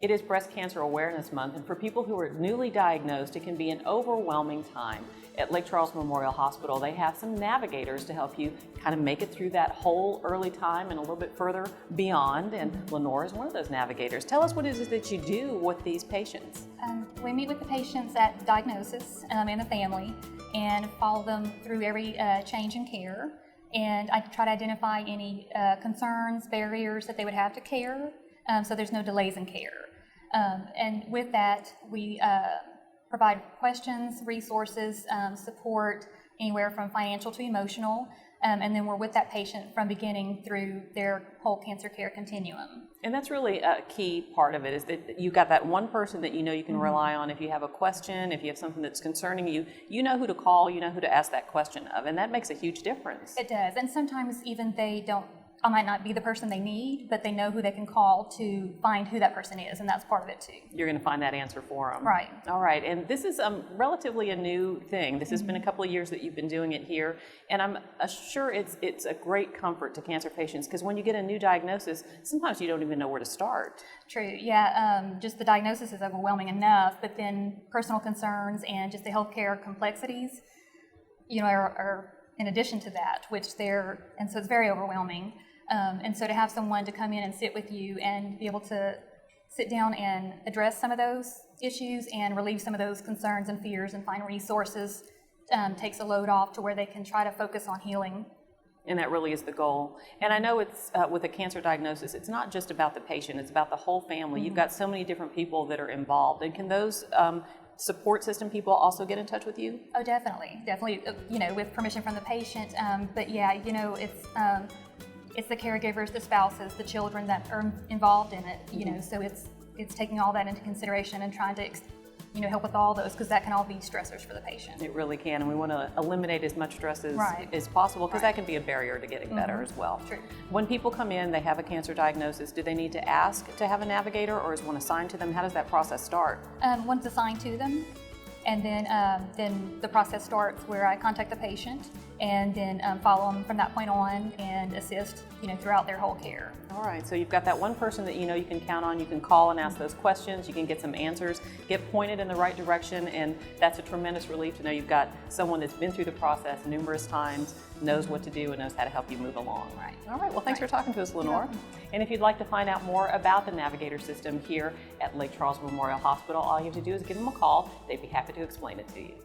It is Breast Cancer Awareness Month, and for people who are newly diagnosed, it can be an overwhelming time. At Lake Charles Memorial Hospital, they have some navigators to help you kind of make it through that whole early time and a little bit further beyond, and Lenore is one of those navigators. Tell us what it is that you do with these patients. We meet with the patients at diagnosis and the family and follow them through every change in care. And I try to identify any concerns, barriers that they would have to care, so there's no delays in care. And with that, we provide questions, resources, support, anywhere from financial to emotional, and then we're with that patient from beginning through their whole cancer care continuum. And that's really a key part of it, is that you've got that one person that you know you can rely on if you have a question, if you have something that's concerning you, you know who to call, you know who to ask that question of, and that makes a huge difference. It does, and sometimes even I might not be the person they need, but they know who they can call to find who that person is, and that's part of it too. You're going to find that answer for them. Right. All right, and this is relatively a new thing. This has been a couple of years that you've been doing it here, and I'm sure it's a great comfort to cancer patients, because when you get a new diagnosis, sometimes you don't even know where to start. True, yeah, just the diagnosis is overwhelming enough, but then personal concerns and just the healthcare complexities, are in addition to that, and so it's very overwhelming. And so to have someone to come in and sit with you and be able to sit down and address some of those issues and relieve some of those concerns and fears and find resources takes a load off to where they can try to focus on healing. And that really is the goal. And I know it's with a cancer diagnosis, it's not just about the patient, it's about the whole family. You've got so many different people that are involved. And can those support system people also get in touch with you? Oh, definitely, with permission from the patient. But yeah, it's the caregivers, the spouses, the children that are involved in it, so it's taking all that into consideration and trying to, help with all those, because that can all be stressors for the patient. It really can, and we want to eliminate as much stress as possible, because that can be a barrier to getting better as well. True. When people come in, they have a cancer diagnosis, do they need to ask to have a navigator, or is one assigned to them? How does that process start? One's assigned to them, and then the process starts where I contact the patient and then follow them from that point on and assist, throughout their whole care. All right, so you've got that one person that you know you can count on. You can call and ask those questions. You can get some answers, get pointed in the right direction, and that's a tremendous relief to know you've got someone that's been through the process numerous times, knows what to do, and knows how to help you move along. Right. All right, well, thanks for talking to us, Lenore. And if you'd like to find out more about the Navigator system here at Lake Charles Memorial Hospital, all you have to do is give them a call. They'd be happy to explain it to you.